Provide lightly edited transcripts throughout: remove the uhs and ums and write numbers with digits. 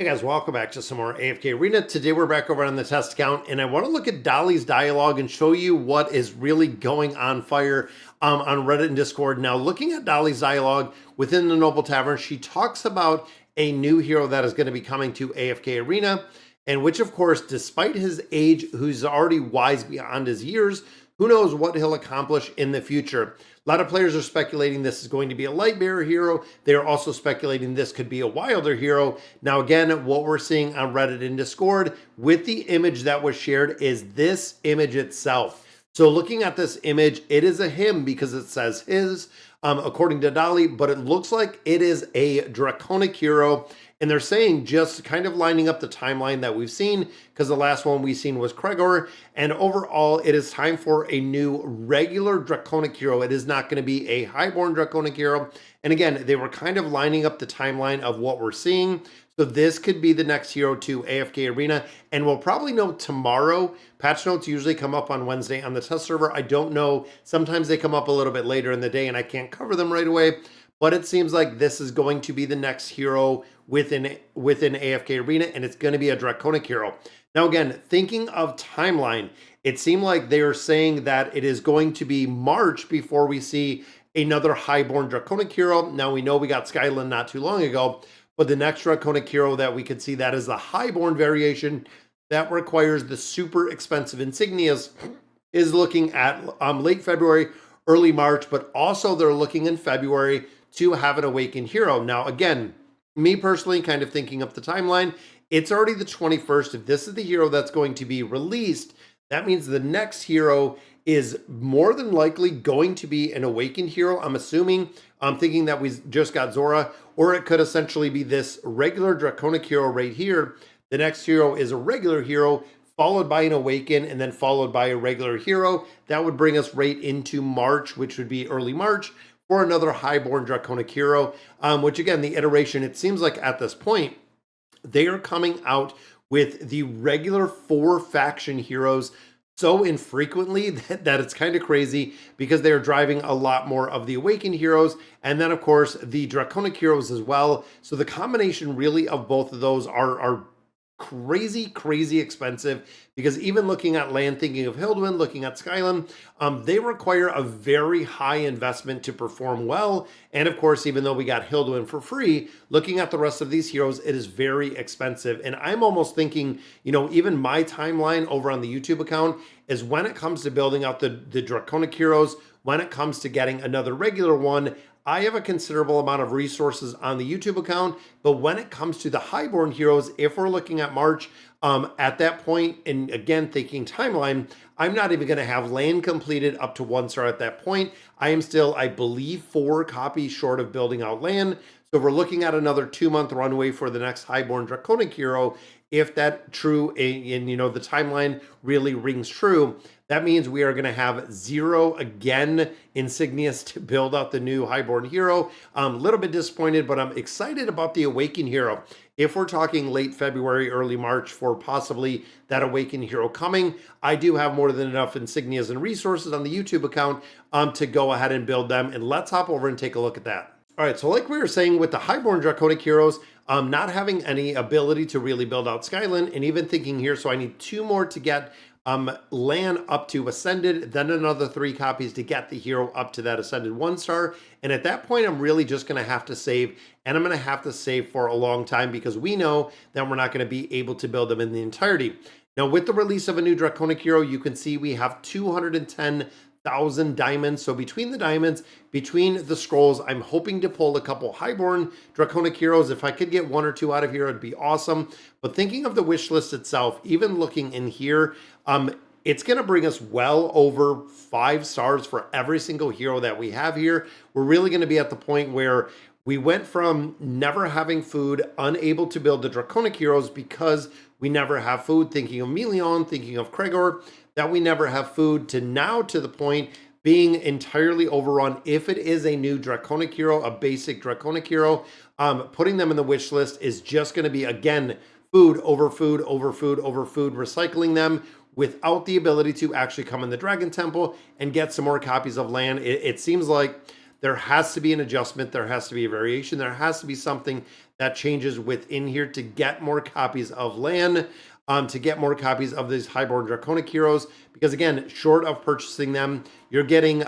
Hey guys, welcome back to some more AFK Arena. Today we're back over on the test account and I want to look at Dolly's dialogue and show you what is really going on fire on Reddit and Discord. Now, looking at Dolly's dialogue within the Noble Tavern, she talks about a new hero that is going to be coming to AFK Arena, and which of course, despite his age, who's already wise beyond his years, who knows what he'll accomplish in the future. A lot of players are speculating this is going to be a light bearer hero. They are also speculating this could be a wilder hero. Now, again, what we're seeing on Reddit and Discord with the image that was shared is this image itself. So looking at this image, it is a him because it says his, according to Dolly, but it looks like it is a Draconic hero. And they're saying, just kind of lining up the timeline that we've seen, because the last one we've seen was Gregor. And overall, it is time for a new regular Draconic hero. It is not going to be a highborn Draconic hero. And again, they were kind of lining up the timeline of what we're seeing. So this could be the next hero to AFK Arena. And we'll probably know tomorrow. Patch notes usually come up on Wednesday on the test server. I don't know. Sometimes they come up a little bit later in the day and I can't cover them right away. But it seems like this is going to be the next hero within AFK Arena, and it's going to be a Draconic hero. Now, again, thinking of timeline, it seemed like they are saying that it is going to be March before we see another highborn Draconic hero. Now, we know we got Skyland not too long ago, but the next Draconic hero that we could see, that is the highborn variation that requires the super expensive insignias, is looking at late February, early March, but also they're looking in February to have an awakened hero. Now, again, me personally kind of thinking up the timeline, it's already the 21st. If this is the hero that's going to be released, that means the next hero is more than likely going to be an awakened hero. I'm assuming, I'm thinking that we just got Zora, or it could essentially be this regular Draconic hero right here. The next hero is a regular hero, followed by an awaken, and then followed by a regular hero. That would bring us right into March, which would be early March, for another highborn Draconic hero, which again, the iteration, it seems like at this point, they are coming out with the regular 4 faction heroes so infrequently that it's kind of crazy, because they're driving a lot more of the awakened heroes, and then of course the Draconic heroes as well. So the combination really of both of those are crazy expensive, because even looking at land, thinking of Hilduin, looking at Skyland, they require a very high investment to perform well. And of course, even though we got Hilduin for free, looking at the rest of these heroes, it is very expensive. And I'm almost thinking, even my timeline over on the YouTube account is, when it comes to building out the Draconic heroes, when it comes to getting another regular one, I have a considerable amount of resources on the YouTube account, but when it comes to the highborn heroes, if we're looking at March, at that point, and again, thinking timeline, I'm not even going to have land completed up to 1 star at that point. I am still, I believe, 4 copies short of building out land. So we're looking at another 2-month runway for the next highborn Draconic hero. If that true, and the timeline really rings true, that means we are going to have 0 again insignias to build out the new highborn hero. I'm a little bit disappointed, but I'm excited about the awakened hero. If we're talking late February, early March for possibly that awakened hero coming, I do have more than enough insignias and resources on the YouTube account to go ahead and build them. And let's hop over and take a look at that. All right, so like we were saying with the highborn Draconic heroes, not having any ability to really build out Skyland, and even thinking here, so I need 2 more to get land up to Ascended, then another 3 copies to get the hero up to that Ascended 1 star. And at that point, I'm really just going to have to save, and I'm going to have to save for a long time, because we know that we're not going to be able to build them in the entirety. Now, with the release of a new Draconic hero, you can see we have 210,000 diamonds. So between the diamonds, between the scrolls, I'm hoping to pull a couple highborn Draconic heroes. If I could get 1 or 2 out of here, it'd be awesome. But thinking of the wish list itself, even looking in here, it's going to bring us well over 5 stars for every single hero that we have here. We're really going to be at the point where we went from never having food, unable to build the Draconic heroes because we never have food, thinking of Melion, thinking of Gregor, that we never have food, to now to the point being entirely overrun. If it is a new Draconic hero, a basic Draconic hero, putting them in the wish list is just going to be, again, food over food over food over food, recycling them without the ability to actually come in the Dragon Temple and get some more copies of land. It seems like there has to be an adjustment. There has to be a variation. There has to be something that changes within here to get more copies of Lan, to get more copies of these highborn Draconic heroes. Because again, short of purchasing them, you're getting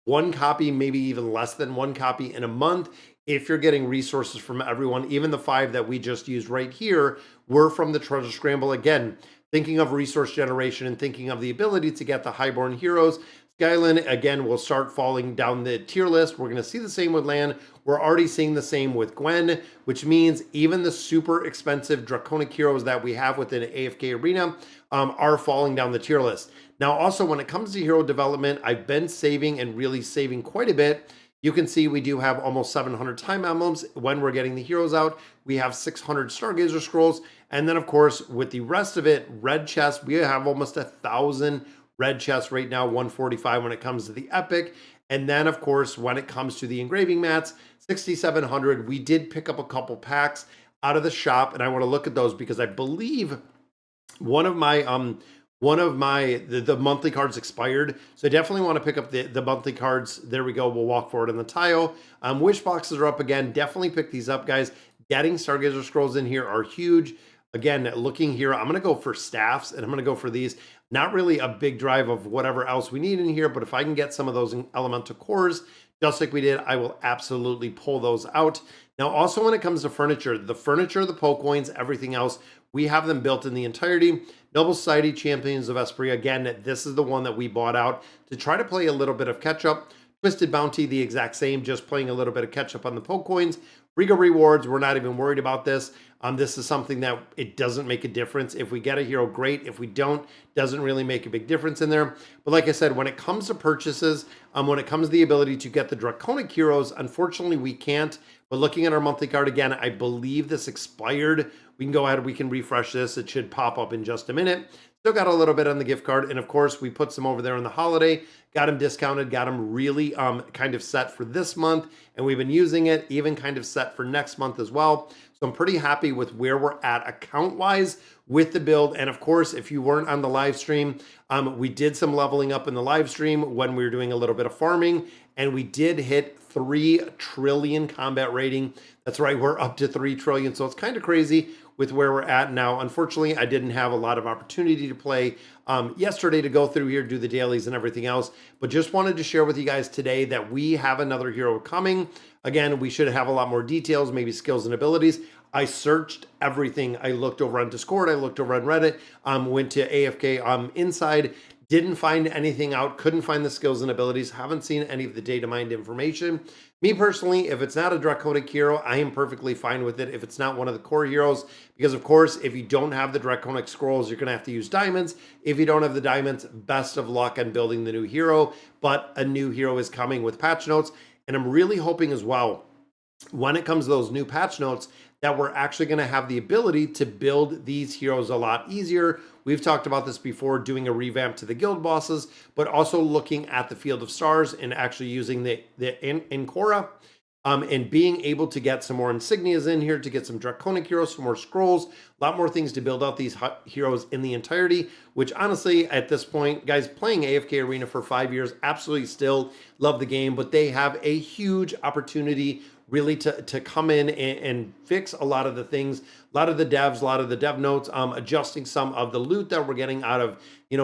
one copy, maybe even less than one copy in a month. If you're getting resources from everyone, even the 5 that we just used right here were from the Treasure Scramble. Again, thinking of resource generation and thinking of the ability to get the highborn heroes. Skyland, again, will start falling down the tier list. We're going to see the same with Lan. We're already seeing the same with Gwen, which means even the super expensive Draconic heroes that we have within AFK Arena are falling down the tier list. Now, also, when it comes to hero development, I've been saving and really saving quite a bit. You can see we do have almost 700 time emblems when we're getting the heroes out. We have 600 Stargazer scrolls. And then, of course, with the rest of it, red chests, we have almost 1,000 red chests right now, 145 when it comes to the epic. And then, of course, when it comes to the engraving mats, 6,700. We did pick up a couple packs out of the shop, and I want to look at those because I believe one of my the monthly cards expired, so I definitely want to pick up the monthly cards. There we go. We'll walk forward in the tile. Wish boxes are up again. Definitely pick these up, guys. Getting Stargazer scrolls in here are huge. Again, looking here, I'm going to go for staffs, and I'm going to go for these. Not really a big drive of whatever else we need in here, but if I can get some of those elemental cores, just like we did, I will absolutely pull those out. Now, also when it comes to furniture, the poke coins, everything else, we have them built in the entirety. Noble Society, Champions of Esprit, again, this is the one that we bought out to try to play a little bit of catch-up. Twisted Bounty, the exact same, just playing a little bit of catch-up on the poke coins. Riga Rewards, we're not even worried about this. This is something that it doesn't make a difference. If we get a hero, great. If we don't, doesn't really make a big difference in there. But like I said, when it comes to purchases, when it comes to the ability to get the Draconic heroes, unfortunately, we can't. But looking at our monthly card again, I believe this expired. We can go ahead, we can refresh this. It should pop up in just a minute. Still got a little bit on the gift card. And of course, we put some over there in the holiday, got them discounted, got them really kind of set for this month. And we've been using it, even kind of set for next month as well. So I'm pretty happy with where we're at account-wise with the build. And of course, if you weren't on the live stream, we did some leveling up in the live stream when we were doing a little bit of farming. And we did hit 3 trillion combat rating. That's right, we're up to 3 trillion. So it's kind of crazy with where we're at now. Unfortunately, I didn't have a lot of opportunity to play yesterday to go through here, do the dailies and everything else, but just wanted to share with you guys today that we have another hero coming. Again, we should have a lot more details, maybe skills and abilities. I searched everything. I looked over on Discord, I looked over on Reddit, went to AFK Inside, didn't find anything out, couldn't find the skills and abilities, haven't seen any of the data mined information. Me personally, if it's not a Draconic hero, I am perfectly fine with it if it's not one of the core heroes, because of course, if you don't have the Draconic scrolls, you're gonna have to use diamonds. If you don't have the diamonds, best of luck on building the new hero, but a new hero is coming with patch notes, and I'm really hoping as well, when it comes to those new patch notes, that we're actually going to have the ability to build these heroes a lot easier. We've talked about this before, doing a revamp to the guild bosses, but also looking at the Field of Stars and actually using the Incora and being able to get some more insignias in here, to get some Draconic heroes, some more scrolls, a lot more things to build out these heroes in the entirety, which honestly, at this point, guys, playing AFK Arena for 5 years, absolutely still love the game, but they have a huge opportunity really to come in and fix a lot of the things, a lot of the devs, a lot of the dev notes, adjusting some of the loot that we're getting out of,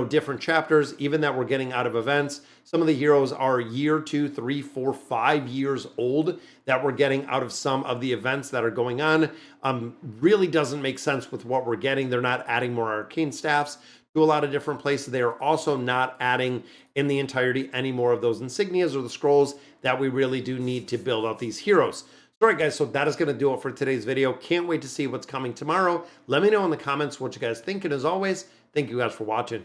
different chapters, even that we're getting out of events. Some of the heroes are 1, 2, 3, 4, 5 years old that we're getting out of some of the events that are going on. Really doesn't make sense with what we're getting. They're not adding more arcane staffs to a lot of different places. They are also not adding in the entirety any more of those insignias or the scrolls that we really do need to build out these heroes. All right, guys, so that is going to do it for today's video. Can't wait to see what's coming tomorrow. Let me know in the comments what you guys think, and as always, thank you guys for watching.